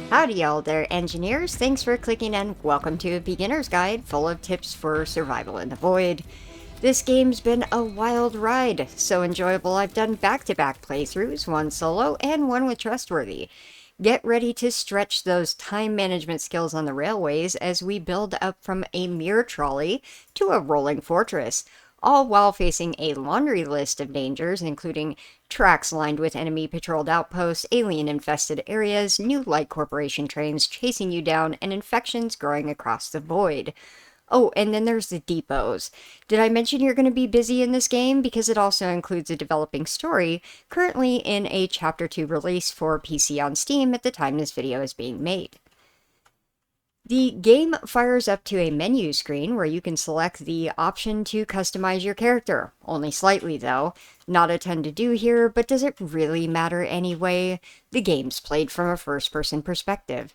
Howdy y'all there, engineers. Thanks for clicking and welcome to a beginner's guide full of tips for survival in the void. This game's been a wild ride, so enjoyable I've done back-to-back playthroughs, one solo and one with Trustworthy. Get ready to stretch those time management skills on the railways as we build up from a mere trolley to a rolling fortress, all while facing a laundry list of dangers, including tracks lined with enemy-patrolled outposts, alien-infested areas, new light corporation trains chasing you down, and infections growing across the void. Oh, and then there's the depots. Did I mention you're going to be busy in this game? Because it also includes a developing story, currently in a Chapter 2 release for PC on Steam at the time this video is being made. The game fires up to a menu screen where you can select the option to customize your character. Only slightly though. Not a ton to do here, but does it really matter anyway? The game's played from a first-person perspective.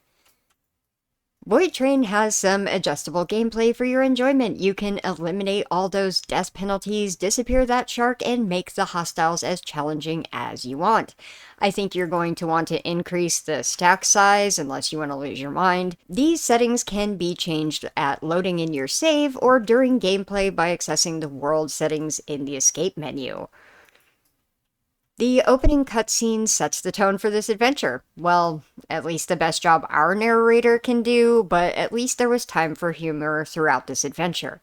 VoidTrain has some adjustable gameplay for your enjoyment. You can eliminate all those death penalties, disappear that shark, and make the hostiles as challenging as you want. I think you're going to want to increase the stack size unless you want to lose your mind. These settings can be changed at loading in your save or during gameplay by accessing the world settings in the escape menu. The opening cutscene sets the tone for this adventure. Well, at least the best job our narrator can do, but at least there was time for humor throughout this adventure.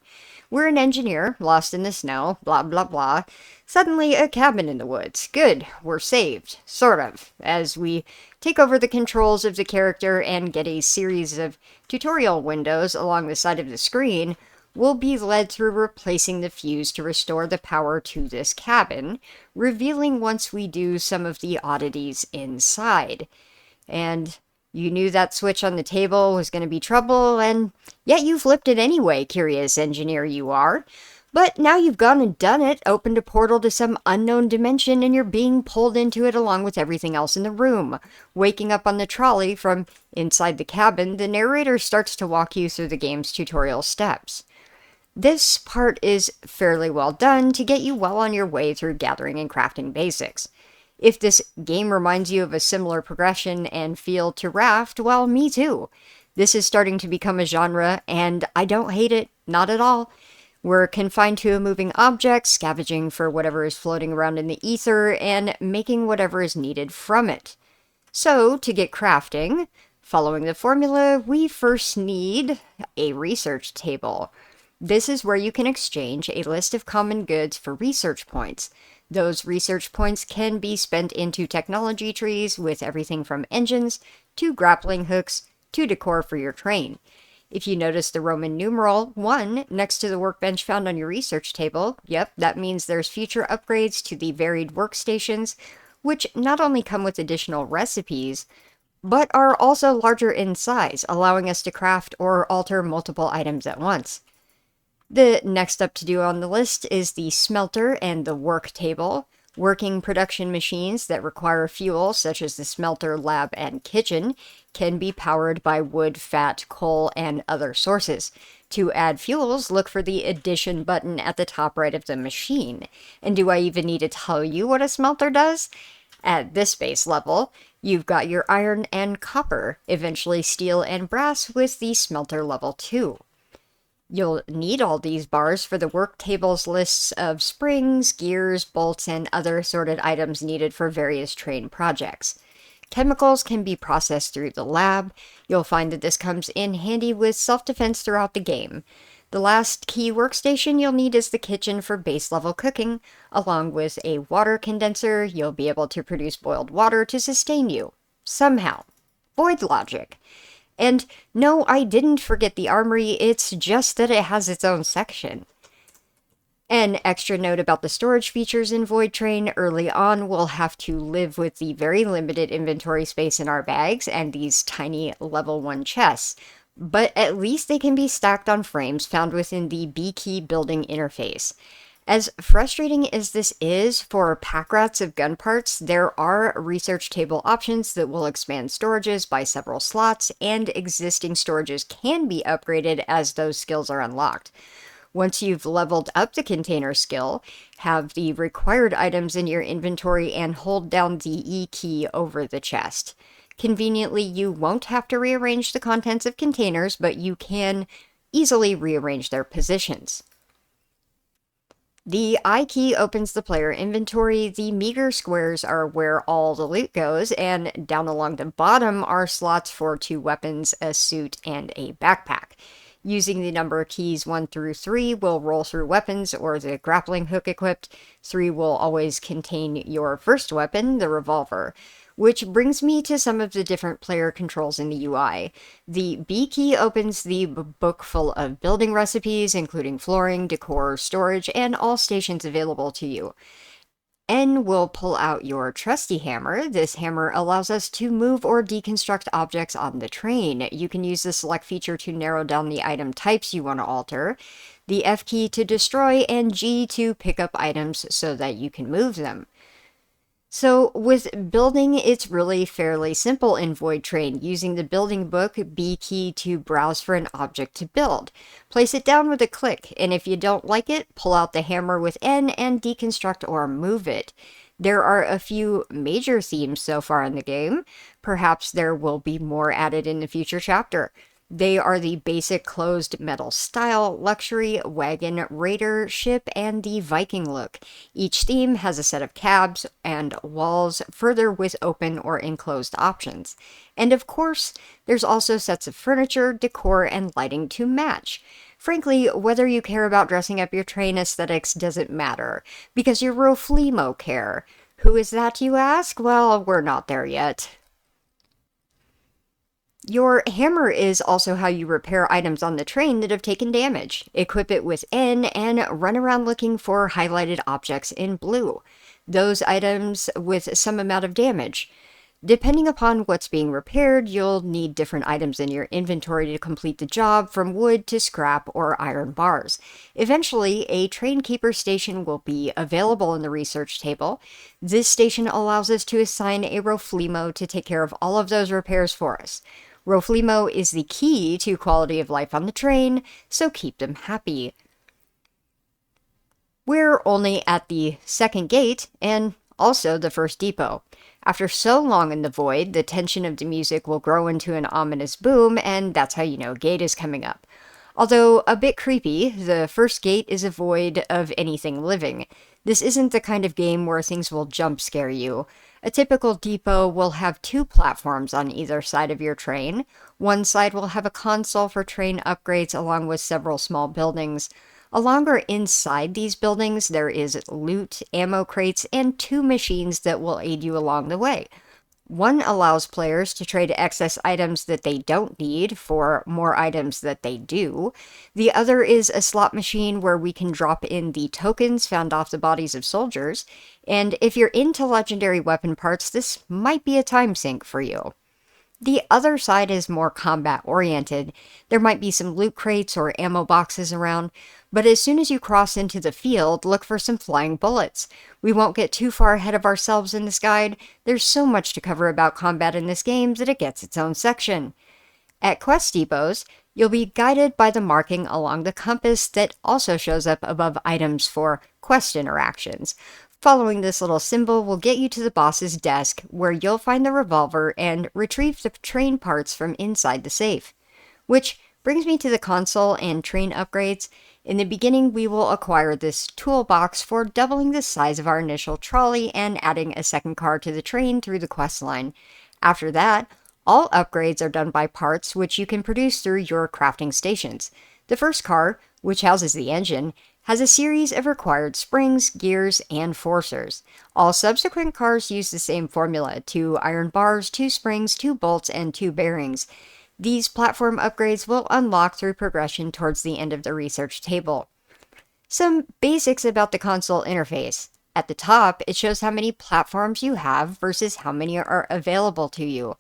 We're an engineer, lost in the snow, blah blah blah. Suddenly a cabin in the woods. Good, we're saved. Sort of. As we take over the controls of the character and get a series of tutorial windows along the side of the screen, we'll be led through replacing the fuse to restore the power to this cabin, revealing once we do some of the oddities inside. And you knew that switch on the table was going to be trouble, and yet you flipped it anyway, curious engineer you are. But now you've gone and done it, opened a portal to some unknown dimension, and you're being pulled into it along with everything else in the room. Waking up on the trolley from inside the cabin, the narrator starts to walk you through the game's tutorial steps. This part is fairly well done to get you well on your way through gathering and crafting basics. If this game reminds you of a similar progression and feel to Raft, well, me too. This is starting to become a genre, and I don't hate it, not at all. We're confined to a moving object, scavenging for whatever is floating around in the ether, and making whatever is needed from it. So, to get crafting, following the formula, we first need a research table. This is where you can exchange a list of common goods for research points. Those research points can be spent into technology trees with everything from engines to grappling hooks to decor for your train. If you notice the Roman numeral 1 next to the workbench found on your research table, yep, that means there's future upgrades to the varied workstations, which not only come with additional recipes, but are also larger in size, allowing us to craft or alter multiple items at once. The next up to do on the list is the Smelter and the Work table. Working production machines that require fuel, such as the smelter, lab, and kitchen, can be powered by wood, fat, coal, and other sources. To add fuels, look for the Addition button at the top right of the machine. And do I even need to tell you what a smelter does? At this base level, you've got your iron and copper, eventually steel and brass with the Smelter level 2. You'll need all these bars for the work table's lists of springs, gears, bolts, and other assorted items needed for various train projects. Chemicals can be processed through the lab. You'll find that this comes in handy with self-defense throughout the game. The last key workstation you'll need is the kitchen for base-level cooking. Along with a water condenser, you'll be able to produce boiled water to sustain you. Somehow. Void logic. And no, I didn't forget the Armory, it's just that it has its own section. An extra note about the storage features in VoidTrain: early on, we'll have to live with the very limited inventory space in our bags and these tiny level 1 chests, but at least they can be stacked on frames found within the B-key building interface. As frustrating as this is for pack rats of gun parts, there are research table options that will expand storages by several slots, and existing storages can be upgraded as those skills are unlocked. Once you've leveled up the container skill, have the required items in your inventory and hold down the E key over the chest. Conveniently, you won't have to rearrange the contents of containers, but you can easily rearrange their positions. The I key opens the player inventory. The meager squares are where all the loot goes, and down along the bottom are slots for 2 weapons, a suit, and a backpack. Using the number of keys 1 through 3 will roll through weapons or the grappling hook equipped. 3 will always contain your first weapon, the revolver. Which brings me to some of the different player controls in the UI. The B key opens the book full of building recipes, including flooring, decor, storage, and all stations available to you. N will pull out your trusty hammer. This hammer allows us to move or deconstruct objects on the train. You can use the select feature to narrow down the item types you want to alter, the F key to destroy, and G to pick up items so that you can move them. So with building, it's really fairly simple in VoidTrain, using the building book B key to browse for an object to build. Place it down with a click, and if you don't like it, pull out the hammer with N and deconstruct or move it. There are a few major themes so far in the game. Perhaps there will be more added in the future chapter. They are the basic closed metal style, luxury, wagon, raider, ship, and the Viking look. Each theme has a set of cabs and walls, further with open or enclosed options. And of course, there's also sets of furniture, decor, and lighting to match. Frankly, whether you care about dressing up your train aesthetics doesn't matter, because your Rofleemo care. Who is that, you ask? Well, we're not there yet. Your hammer is also how you repair items on the train that have taken damage. Equip it with N and run around looking for highlighted objects in blue. Those items with some amount of damage. Depending upon what's being repaired, you'll need different items in your inventory to complete the job, from wood to scrap or iron bars. Eventually, a Trainkeeper station will be available in the research table. This station allows us to assign a Rofleemo to take care of all of those repairs for us. Rofleemo is the key to quality of life on the train, so keep them happy. We're only at the second gate, and also the first depot. After so long in the void, the tension of the music will grow into an ominous boom, and that's how you know a gate is coming up. Although a bit creepy, the first gate is a void of anything living. This isn't the kind of game where things will jump scare you. A typical depot will have 2 platforms on either side of your train. One side will have a console for train upgrades along with several small buildings. Along or inside these buildings, there is loot, ammo crates, and 2 machines that will aid you along the way. One allows players to trade excess items that they don't need for more items that they do. The other is a slot machine where we can drop in the tokens found off the bodies of soldiers. And if you're into legendary weapon parts, this might be a time sink for you. The other side is more combat-oriented. There might be some loot crates or ammo boxes around, but as soon as you cross into the field, look for some flying bullets. We won't get too far ahead of ourselves in this guide. There's so much to cover about combat in this game that it gets its own section. At quest depots, you'll be guided by the marking along the compass that also shows up above items for quest interactions. Following this little symbol will get you to the boss's desk, where you'll find the revolver and retrieve the train parts from inside the safe. Which brings me to the console and train upgrades. In the beginning, we will acquire this toolbox for doubling the size of our initial trolley and adding a second car to the train through the quest line. After that, all upgrades are done by parts which you can produce through your crafting stations. The first car, which houses the engine, has a series of required springs, gears, and forcers. All subsequent cars use the same formula: 2 iron bars, 2 springs, 2 bolts, and 2 bearings. These platform upgrades will unlock through progression towards the end of the research table. Some basics about the console interface. At the top, it shows how many platforms you have versus how many are available to you,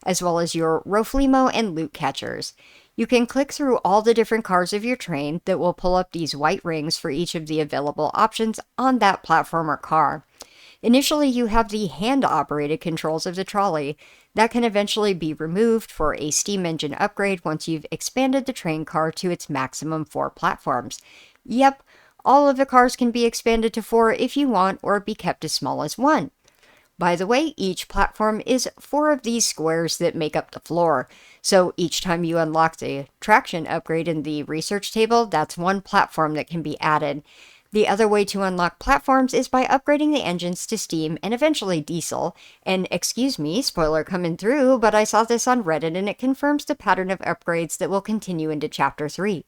as well as your Rofleemo and loot catchers. You can click through all the different cars of your train that will pull up these white rings for each of the available options on that platform or car. Initially, you have the hand-operated controls of the trolley. That can eventually be removed for a steam engine upgrade once you've expanded the train car to its maximum 4 platforms. Yep, all of the cars can be expanded to 4 if you want, or be kept as small as 1. By the way, each platform is 4 of these squares that make up the floor. So each time you unlock the traction upgrade in the research table, that's 1 platform that can be added. The other way to unlock platforms is by upgrading the engines to steam and eventually diesel. And excuse me, spoiler coming through, but I saw this on Reddit and it confirms the pattern of upgrades that will continue into Chapter 3.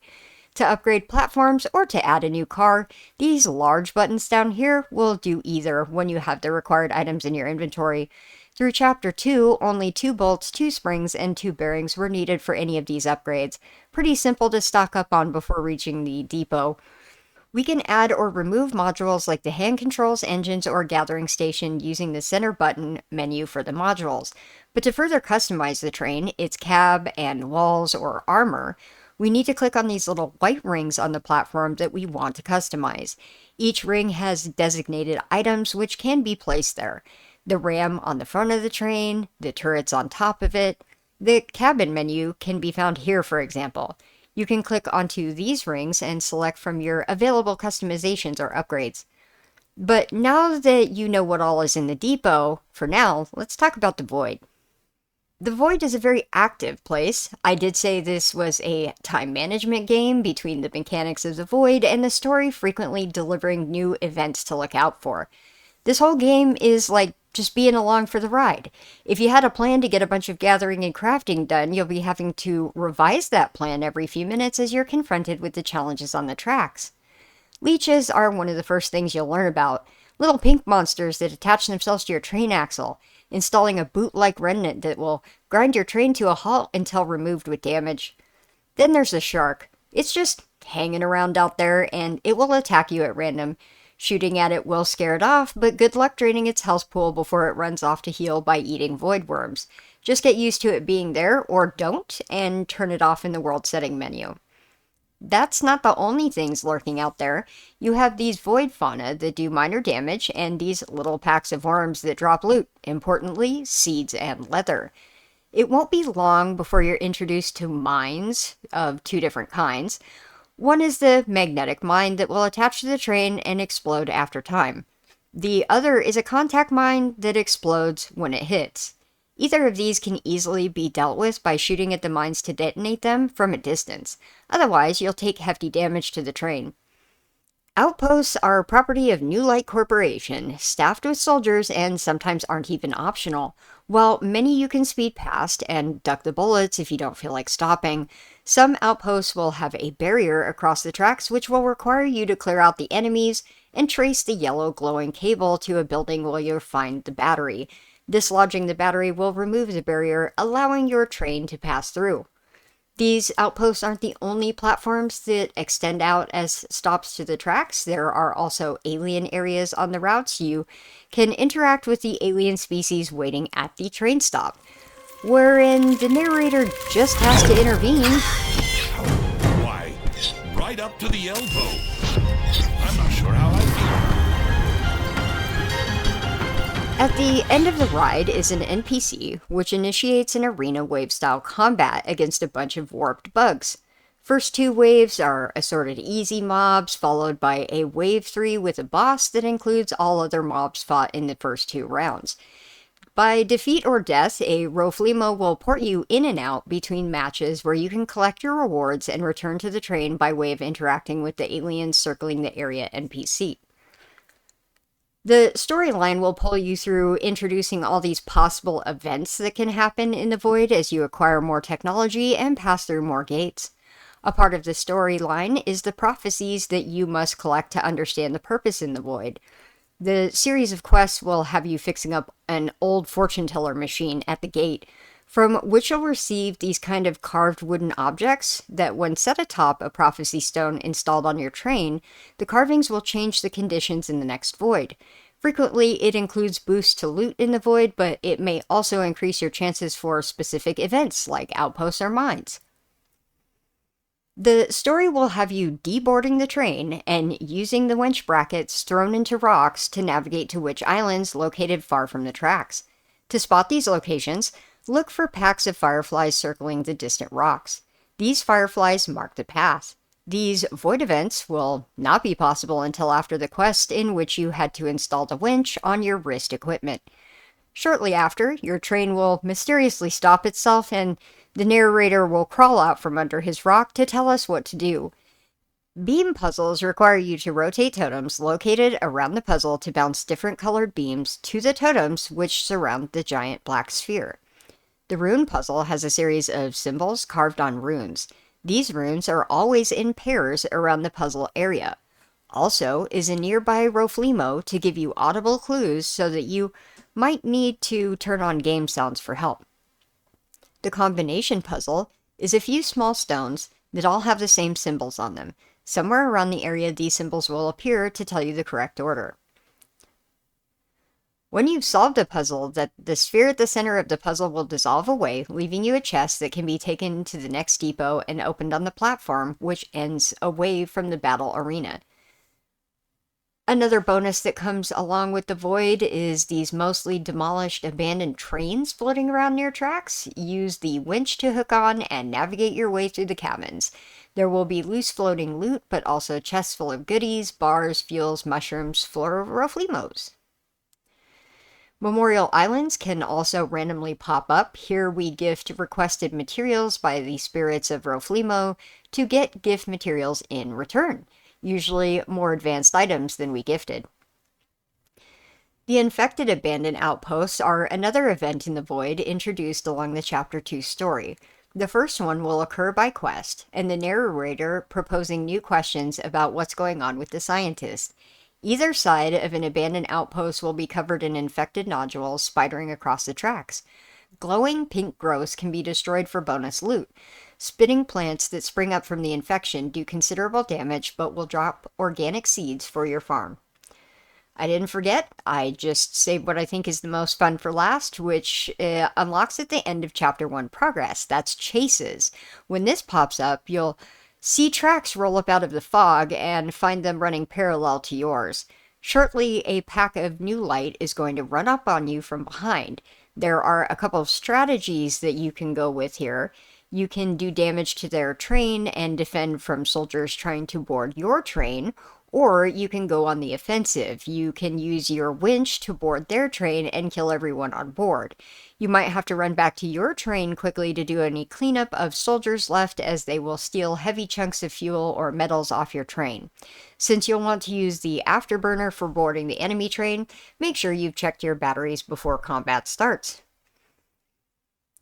To upgrade platforms or to add a new car, these large buttons down here will do either when you have the required items in your inventory. Through Chapter 2, only 2 bolts, 2 springs, and 2 bearings were needed for any of these upgrades. Pretty simple to stock up on before reaching the depot. We can add or remove modules like the hand controls, engines, or gathering station using the center button menu for the modules. But to further customize the train, its cab and walls or armor, we need to click on these little white rings on the platform that we want to customize. Each ring has designated items which can be placed there. The ram on the front of the train, the turrets on top of it. The cabin menu can be found here, for example. You can click onto these rings and select from your available customizations or upgrades. But now that you know what all is in the depot, for now, let's talk about the Void. The Void is a very active place. I did say this was a time management game between the mechanics of the Void and the story frequently delivering new events to look out for. This whole game is like just being along for the ride. If you had a plan to get a bunch of gathering and crafting done, you'll be having to revise that plan every few minutes as you're confronted with the challenges on the tracks. Leeches are one of the first things you'll learn about. Little pink monsters that attach themselves to your train axle, installing a boot-like remnant that will grind your train to a halt until removed with damage. Then there's the shark. It's just hanging around out there, and it will attack you at random. Shooting at it will scare it off, but good luck draining its health pool before it runs off to heal by eating void worms. Just get used to it being there, or don't, and turn it off in the world setting menu. That's not the only things lurking out there. You have these void fauna that do minor damage, and these little packs of worms that drop loot, importantly, seeds and leather. It won't be long before you're introduced to mines of 2 different kinds. One is the magnetic mine that will attach to the train and explode after time. The other is a contact mine that explodes when it hits. Either of these can easily be dealt with by shooting at the mines to detonate them from a distance. Otherwise, you'll take hefty damage to the train. Outposts are property of New Light Corporation, staffed with soldiers and sometimes aren't even optional. While many you can speed past and duck the bullets if you don't feel like stopping, some outposts will have a barrier across the tracks which will require you to clear out the enemies and trace the yellow glowing cable to a building where you'll find the battery. Dislodging the battery will remove the barrier, allowing your train to pass through. These outposts aren't the only platforms that extend out as stops to the tracks. There are also alien areas on the routes. You can interact with the alien species waiting at the train stop, wherein the narrator just has to intervene. Why, right up to the elbow. I'm not sure how I feel. At the end of the ride is an NPC, which initiates an arena wave-style combat against a bunch of warped bugs. First 2 waves are assorted easy mobs, followed by a wave 3 with a boss that includes all other mobs fought in the first 2 rounds. By defeat or death, a Rofleemo will port you in and out between matches where you can collect your rewards and return to the train by way of interacting with the aliens circling the area NPC. The storyline will pull you through introducing all these possible events that can happen in the Void as you acquire more technology and pass through more gates. A part of the storyline is the prophecies that you must collect to understand the purpose in the Void. The series of quests will have you fixing up an old fortune teller machine at the gate. from which you'll receive these kind of carved wooden objects that when set atop a prophecy stone installed on your train, the carvings will change the conditions in the next void. Frequently, it includes boosts to loot in the void, but it may also increase your chances for specific events like outposts or mines. The story will have you deboarding the train and using the winch brackets thrown into rocks to navigate to which islands located far from the tracks. To spot these locations, look for packs of fireflies circling the distant rocks. These fireflies mark the path. These void events will not be possible until after the quest in which you had to install the winch on your wrist equipment. Shortly after, your train will mysteriously stop itself and the narrator will crawl out from under his rock to tell us what to do. Beam puzzles require you to rotate totems located around the puzzle to bounce different colored beams to the totems which surround the giant black sphere. The rune puzzle has a series of symbols carved on runes. These runes are always in pairs around the puzzle area. Also is a nearby Rofleemo to give you audible clues so that you might need to turn on game sounds for help. The combination puzzle is a few small stones that all have the same symbols on them. Somewhere around the area these symbols will appear to tell you the correct order. When you've solved a puzzle, the sphere at the center of the puzzle will dissolve away, leaving you a chest that can be taken to the next depot and opened on the platform, which ends away from the battle arena. Another bonus that comes along with the void is these mostly demolished abandoned trains floating around near tracks. Use the winch to hook on and navigate your way through the cabins. There will be loose floating loot, but also chests full of goodies, bars, fuels, mushrooms, Rofleemos. Memorial Islands can also randomly pop up. Here we gift requested materials by the spirits of Rofleemo to get gift materials in return, usually more advanced items than we gifted. The infected abandoned outposts are another event in the void introduced along the Chapter 2 story. The first one will occur by quest, and the narrator proposing new questions about what's going on with the scientist. Either side of an abandoned outpost will be covered in infected nodules spidering across the tracks. Glowing pink growths can be destroyed for bonus loot. Spitting plants that spring up from the infection do considerable damage but will drop organic seeds for your farm. I didn't forget, I just saved what I think is the most fun for last, which unlocks at the end of Chapter 1 progress. That's chases. When this pops up, you'll see tracks roll up out of the fog and find them running parallel to yours. Shortly, a pack of new light is going to run up on you from behind. There are a couple of strategies that you can go with here. You can do damage to their train and defend from soldiers trying to board your train, or you can go on the offensive. You can use your winch to board their train and kill everyone on board. You might have to run back to your train quickly to do any cleanup of soldiers left, as they will steal heavy chunks of fuel or metals off your train. Since you'll want to use the afterburner for boarding the enemy train, make sure you've checked your batteries before combat starts.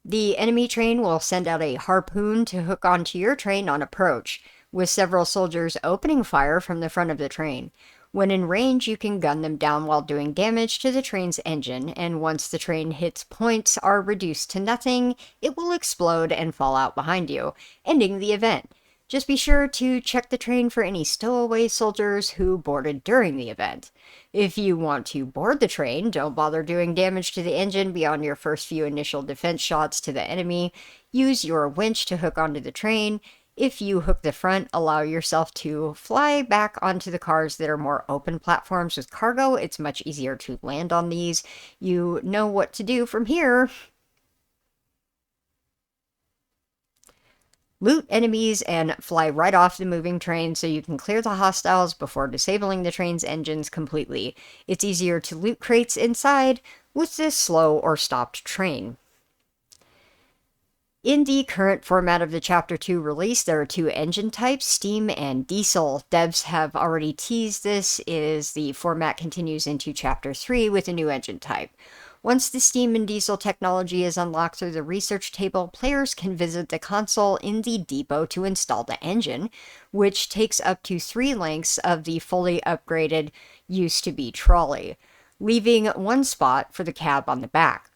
The enemy train will send out a harpoon to hook onto your train on approach, with several soldiers opening fire from the front of the train. When in range, you can gun them down while doing damage to the train's engine, and once the train hits points are reduced to nothing, it will explode and fall out behind you, ending the event. Just be sure to check the train for any stowaway soldiers who boarded during the event. If you want to board the train, don't bother doing damage to the engine beyond your first few initial defense shots to the enemy. Use your winch to hook onto the train. If you hook the front, allow yourself to fly back onto the cars that are more open platforms with cargo. It's much easier to land on these. You know what to do from here. Loot enemies and fly right off the moving train so you can clear the hostiles before disabling the train's engines completely. It's easier to loot crates inside with this slow or stopped train. In the current format of the Chapter 2 release, there are two engine types, steam and diesel. Devs have already teased this as the format continues into Chapter 3 with a new engine type. Once the steam and diesel technology is unlocked through the research table, players can visit the console in the depot to install the engine, which takes up to 3 lengths of the fully upgraded used-to-be trolley, leaving one spot for the cab on the back.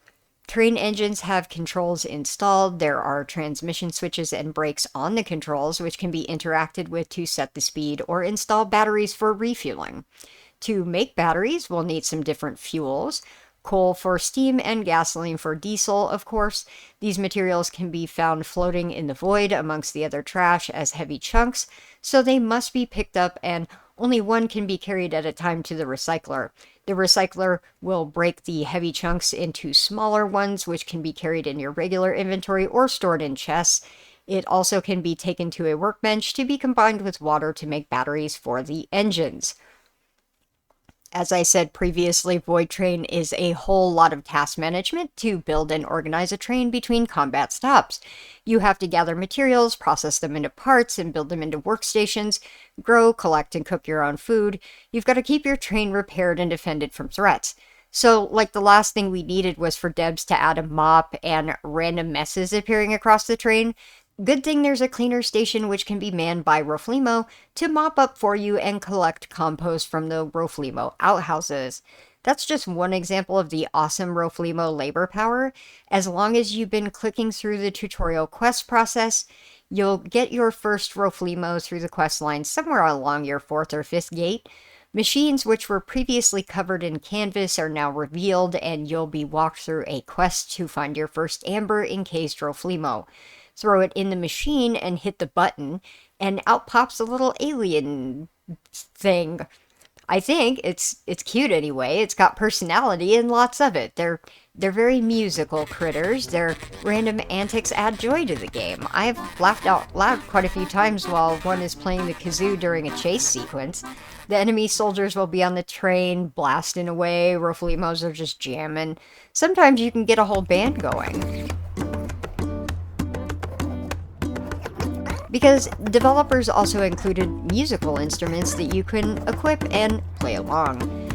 Train engines have controls installed. There are transmission switches and brakes on the controls, which can be interacted with to set the speed or install batteries for refueling. To make batteries, we'll need some different fuels. Coal for steam and gasoline for diesel, of course. These materials can be found floating in the void amongst the other trash as heavy chunks, so they must be picked up, and only one can be carried at a time to the recycler. The recycler will break the heavy chunks into smaller ones, which can be carried in your regular inventory or stored in chests. It also can be taken to a workbench to be combined with water to make batteries for the engines. As I said previously, VoidTrain is a whole lot of task management to build and organize a train between combat stops. You have to gather materials, process them into parts, and build them into workstations, grow, collect, and cook your own food. You've got to keep your train repaired and defended from threats. So, like, the last thing we needed was for devs to add a mop and random messes appearing across the train. Good thing there's a cleaner station which can be manned by Rofleemo to mop up for you and collect compost from the Rofleemo outhouses. That's just one example of the awesome Rofleemo labor power. As long as you've been clicking through the tutorial quest process, you'll get your first Rofleemo through the quest line somewhere along your 4th or 5th gate. Machines which were previously covered in canvas are now revealed, and you'll be walked through a quest to find your first amber encased Rofleemo. Throw it in the machine and hit the button, and out pops a little alien thing. I think it's cute anyway. It's got personality and lots of it. They're very musical critters. Their random antics add joy to the game. I've laughed out loud quite a few times while one is playing the kazoo during a chase sequence. The enemy soldiers will be on the train, blasting away. Rofleemos are just jamming. Sometimes you can get a whole band going. Because developers also included musical instruments that you can equip and play along.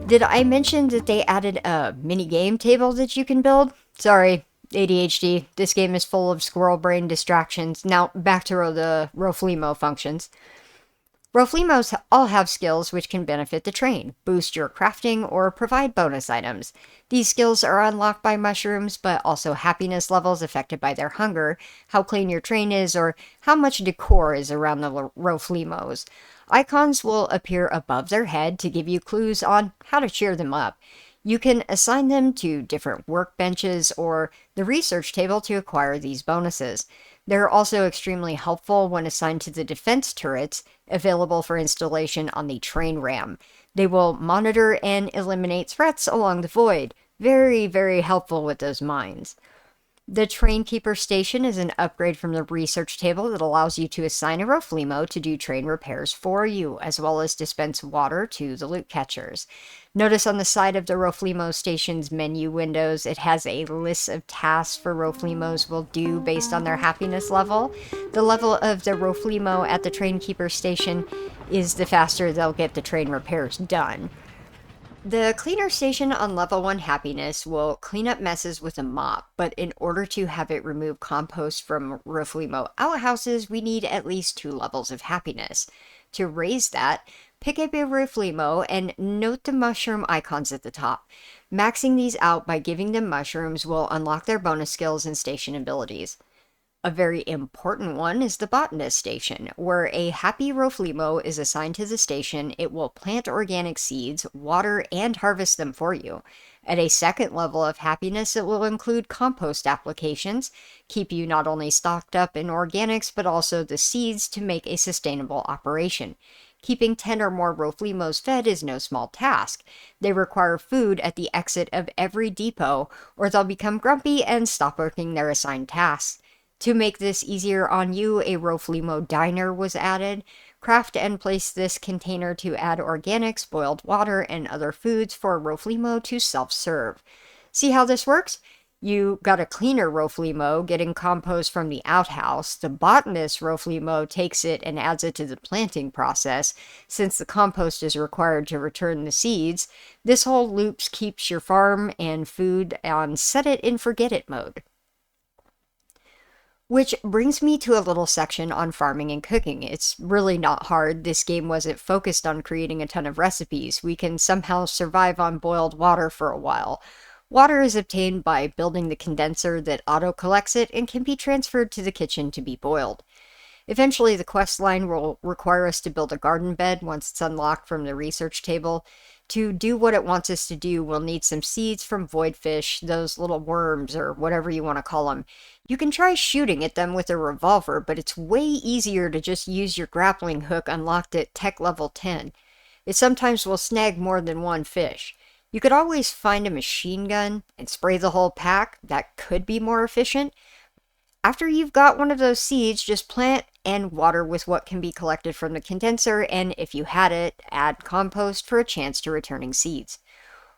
Did I mention that they added a mini-game table that you can build? Sorry, ADHD. This game is full of squirrel brain distractions. Now, back to the Rofleemo functions. Rofleemos all have skills which can benefit the train, boost your crafting, or provide bonus items. These skills are unlocked by mushrooms, but also happiness levels affected by their hunger, how clean your train is, or how much decor is around the Rofleemos. Icons will appear above their head to give you clues on how to cheer them up. You can assign them to different workbenches or the research table to acquire these bonuses. They're also extremely helpful when assigned to the defense turrets available for installation on the train ram. They will monitor and eliminate threats along the void. Very, very helpful with those mines. The Trainkeeper station is an upgrade from the research table that allows you to assign a Rofleemo to do train repairs for you, as well as dispense water to the loot catchers. Notice on the side of the Rofleemo station's menu windows, it has a list of tasks for Rofleemos will do based on their happiness level. The level of the Rofleemo at the Trainkeeper station is the faster they'll get the train repairs done. The cleaner station on level 1 happiness will clean up messes with a mop, but in order to have it remove compost from Rofleemo outhouses, we need at least 2 levels of happiness. To raise that, pick up a Rofleemo and note the mushroom icons at the top. Maxing these out by giving them mushrooms will unlock their bonus skills and station abilities. A very important one is the Botanist station, where a happy Rofleemo is assigned to the station. It will plant organic seeds, water, and harvest them for you. At a second level of happiness, it will include compost applications, keep you not only stocked up in organics, but also the seeds to make a sustainable operation. Keeping 10 or more Rofleemos fed is no small task. They require food at the exit of every depot, or they'll become grumpy and stop working their assigned tasks. To make this easier on you, a Rofleemo diner was added. Craft and place this container to add organics, boiled water, and other foods for Rofleemo to self-serve. See how this works? You got a cleaner Rofleemo getting compost from the outhouse. The Botanist Rofleemo takes it and adds it to the planting process, since the compost is required to return the seeds. This whole loop keeps your farm and food on set it and forget it mode. Which brings me to a little section on farming and cooking. It's really not hard. This game wasn't focused on creating a ton of recipes. We can somehow survive on boiled water for a while. Water is obtained by building the condenser that auto-collects it and can be transferred to the kitchen to be boiled. Eventually, the quest line will require us to build a garden bed once it's unlocked from the research table. To do what it wants us to do, we'll need some seeds from voidfish, those little worms, or whatever you want to call them. You can try shooting at them with a revolver, but it's way easier to just use your grappling hook unlocked at tech level 10. It sometimes will snag more than one fish. You could always find a machine gun and spray the whole pack. That could be more efficient. After you've got one of those seeds, just plant and water with what can be collected from the condenser, and if you had it, add compost for a chance to returning seeds.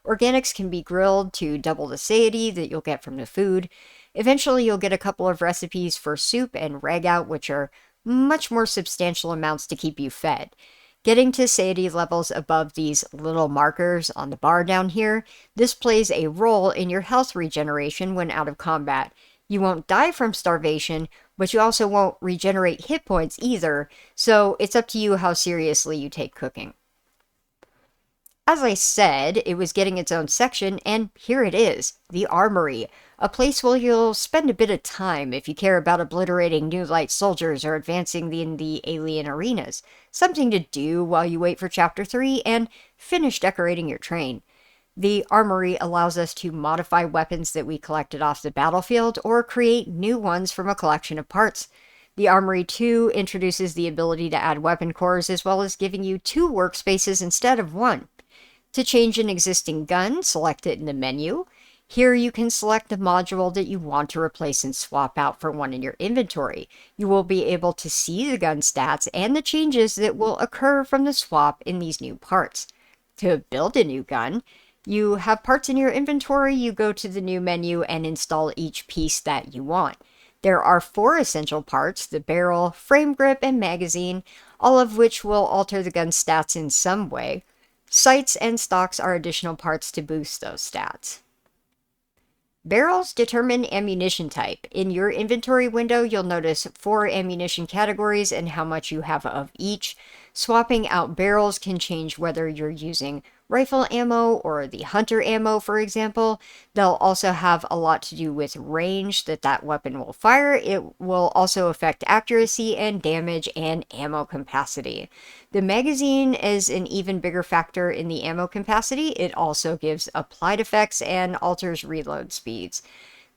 Organics can be grilled to double the satiety that you'll get from the food. Eventually, you'll get a couple of recipes for soup and ragout, which are much more substantial amounts to keep you fed. Getting to satiety levels above these little markers on the bar down here, this plays a role in your health regeneration when out of combat. You won't die from starvation, but you also won't regenerate hit points either, so it's up to you how seriously you take cooking. As I said, it was getting its own section, and here it is, the Armory, a place where you'll spend a bit of time if you care about obliterating new light soldiers or advancing in the alien arenas. Something to do while you wait for Chapter 3 and finish decorating your train. The Armory allows us to modify weapons that we collected off the battlefield or create new ones from a collection of parts. The Armory 2 introduces the ability to add weapon cores as well as giving you 2 workspaces instead of 1. To change an existing gun, select it in the menu. Here you can select the module that you want to replace and swap out for one in your inventory. You will be able to see the gun stats and the changes that will occur from the swap in these new parts. To build a new gun, you have parts in your inventory, you go to the new menu and install each piece that you want. There are 4 essential parts, the barrel, frame grip, and magazine, all of which will alter the gun stats in some way. Sights and stocks are additional parts to boost those stats. Barrels determine ammunition type. In your inventory window, you'll notice 4 ammunition categories and how much you have of each. Swapping out barrels can change whether you're using rifle ammo or the hunter ammo, for example. They'll also have a lot to do with range that weapon will fire. It will also affect accuracy and damage and ammo capacity. The magazine is an even bigger factor in the ammo capacity. It also gives applied effects and alters reload speeds.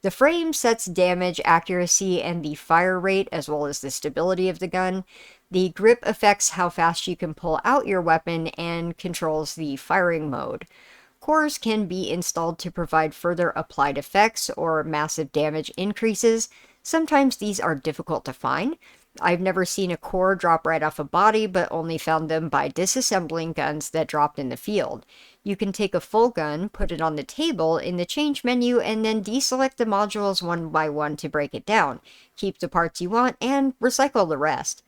The frame sets damage, accuracy, and the fire rate, as well as the stability of the gun. The grip affects how fast you can pull out your weapon and controls the firing mode. Cores can be installed to provide further applied effects or massive damage increases. Sometimes these are difficult to find. I've never seen a core drop right off a body, but only found them by disassembling guns that dropped in the field. You can take a full gun, put it on the table in the change menu, and then deselect the modules one by one to break it down. Keep the parts you want, and recycle the rest.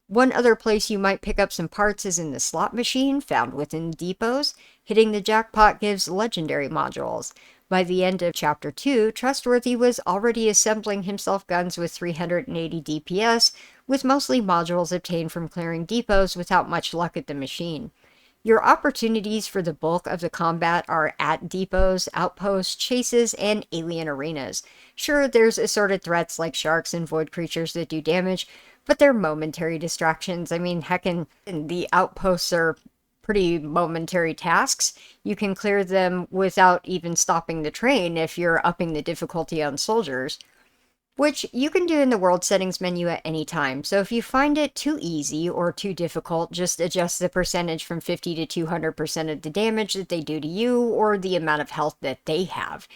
One other place you might pick up some parts is in the slot machine found within depots. Hitting the jackpot gives legendary modules. By the end of Chapter 2, Trustworthy was already assembling himself guns with 380 DPS, with mostly modules obtained from clearing depots without much luck at the machine. Your opportunities for the bulk of the combat are at depots, outposts, chases, and alien arenas. Sure, there's assorted threats like sharks and void creatures that do damage, but they're momentary distractions. I mean, heckin' the outposts are pretty momentary tasks. You can clear them without even stopping the train if you're upping the difficulty on soldiers, which you can do in the world settings menu at any time. So if you find it too easy or too difficult, just adjust the percentage from 50 to 200% of the damage that they do to you or the amount of health that they have.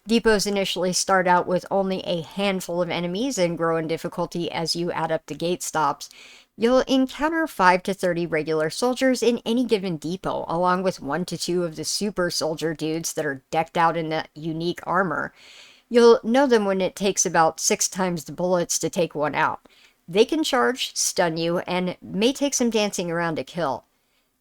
Depots initially start out with only a handful of enemies and grow in difficulty as you add up the gate stops. You'll encounter 5 to 30 regular soldiers in any given depot, along with 1 to 2 of the super soldier dudes that are decked out in that unique armor. You'll know them when it takes about 6 times the bullets to take one out. They can charge, stun you, and may take some dancing around to kill.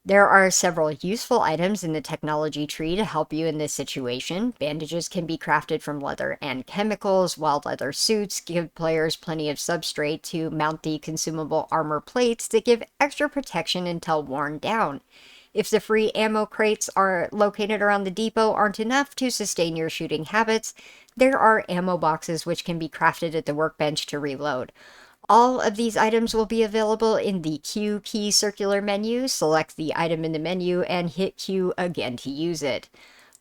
There are several useful items in the technology tree to help you in this situation. Bandages can be crafted from leather and chemicals, while leather suits give players plenty of substrate to mount the consumable armor plates that give extra protection until worn down. If the free ammo crates are located around the depot aren't enough to sustain your shooting habits, there are ammo boxes which can be crafted at the workbench to reload. All of these items will be available in the Q key circular menu. Select the item in the menu and hit Q again to use it.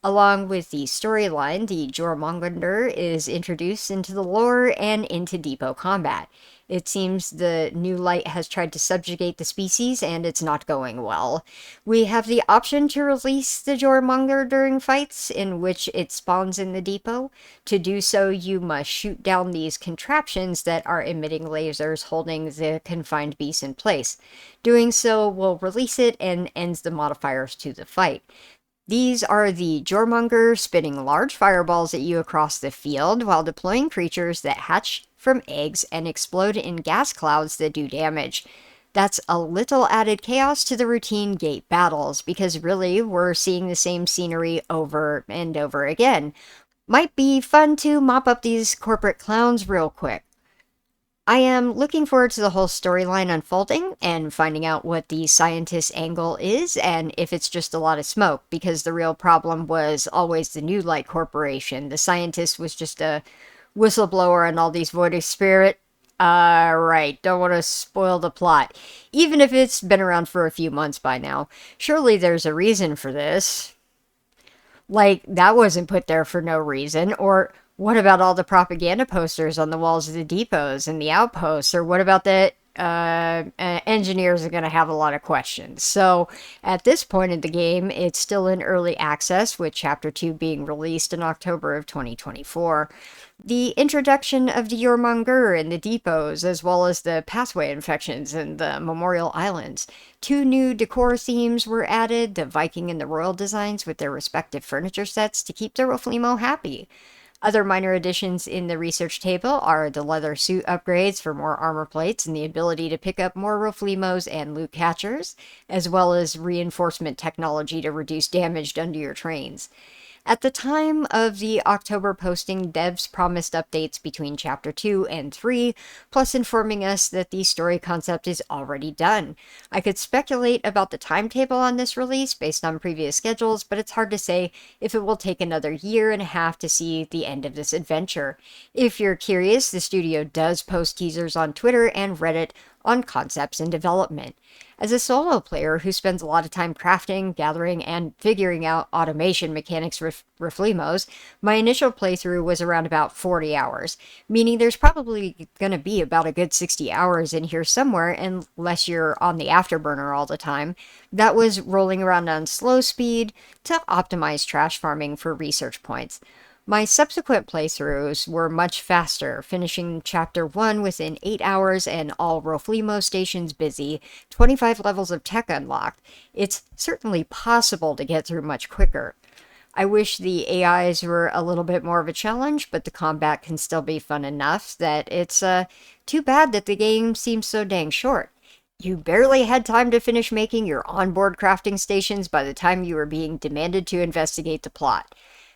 Along with the storyline, the Jormungandr is introduced into the lore and into depot combat. It seems the new light has tried to subjugate the species, and it's not going well. We have the option to release the Jormungandr during fights, in which it spawns in the depot. To do so, you must shoot down these contraptions that are emitting lasers holding the confined beast in place. Doing so will release it and ends the modifiers to the fight. These are the Jormungandr spitting large fireballs at you across the field while deploying creatures that hatch from eggs and explode in gas clouds that do damage. That's a little added chaos to the routine gate battles, because really we're seeing the same scenery over and over again. Might be fun to mop up these corporate clowns real quick. I am looking forward to the whole storyline unfolding and finding out what the scientist angle is and if it's just a lot of smoke, because the real problem was always the New Light Corporation. The scientist was just a whistleblower and all these void of spirit. Right, don't want to spoil the plot. Even if it's been around for a few months by now. Surely there's a reason for this. Like, that wasn't put there for no reason. Or what about all the propaganda posters on the walls of the depots and the outposts? Or what about the engineers are going to have a lot of questions. So at this point in the game, it's still in early access, with Chapter 2 being released in October of 2024. The introduction of the Jormungandr in the depots, as well as the pathway infections in the Memorial Islands. 2 new decor themes were added, the Viking and the Royal designs with their respective furniture sets to keep the Rofleemo happy. Other minor additions in the research table are the leather suit upgrades for more armor plates and the ability to pick up more Rofleemos and loot catchers, as well as reinforcement technology to reduce damage done to your trains. At the time of the October posting, devs promised updates between Chapter 2 and 3, plus informing us that the story concept is already done. I could speculate about the timetable on this release based on previous schedules, but it's hard to say if it will take another year and a half to see the end of this adventure. If you're curious, the studio does post teasers on Twitter and Reddit on concepts and development. As a solo player who spends a lot of time crafting, gathering, and figuring out automation mechanics with Rofleemos, my initial playthrough was around about 40 hours, meaning there's probably going to be about a good 60 hours in here somewhere, unless you're on the afterburner all the time. That was rolling around on slow speed to optimize trash farming for research points. My subsequent playthroughs were much faster, finishing Chapter 1 within 8 hours and all Rofleemo stations busy, 25 levels of tech unlocked. It's certainly possible to get through much quicker. I wish the AIs were a little bit more of a challenge, but the combat can still be fun enough that it's too bad that the game seems so dang short. You barely had time to finish making your onboard crafting stations by the time you were being demanded to investigate the plot.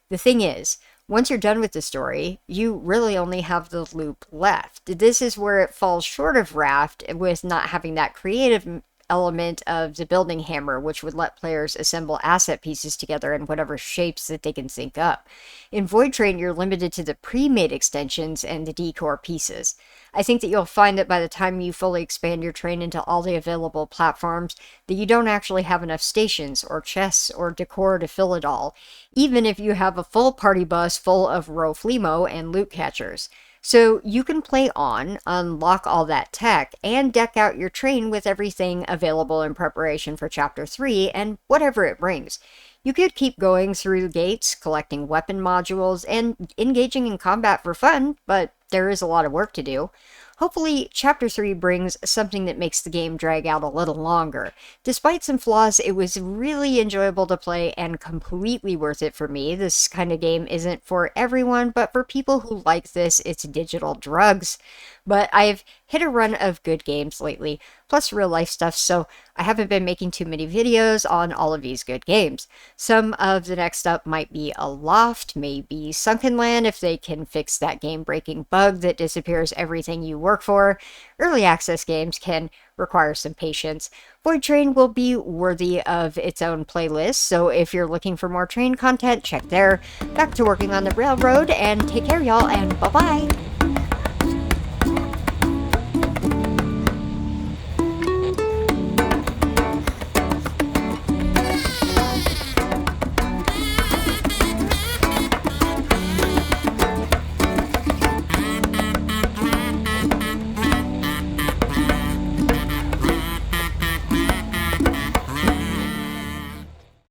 The thing is, once you're done with the story, you really only have the loop left. This is where it falls short of Raft, with not having that creative element of the building hammer, which would let players assemble asset pieces together in whatever shapes that they can sync up. In VoidTrain, you're limited to the pre-made extensions and the decor pieces. I think that you'll find that by the time you fully expand your train into all the available platforms, that you don't actually have enough stations or chests or decor to fill it all, even if you have a full party bus full of Rofleemo and loot catchers. So you can play on, unlock all that tech, and deck out your train with everything available in preparation for Chapter 3 and whatever it brings. You could keep going through the gates, collecting weapon modules, and engaging in combat for fun, but there is a lot of work to do. Hopefully, Chapter 3 brings something that makes the game drag out a little longer. Despite some flaws, it was really enjoyable to play and completely worth it for me. This kind of game isn't for everyone, but for people who like this, it's digital drugs. But I've hit a run of good games lately, plus real life stuff, so I haven't been making too many videos on all of these good games. Some of the next up might be Aloft, maybe Sunken Land if they can fix that game-breaking bug that disappears everything you work for. Early access games can require some patience. VoidTrain will be worthy of its own playlist, so if you're looking for more train content, check there. Back to working on the railroad, and take care, y'all, and bye-bye!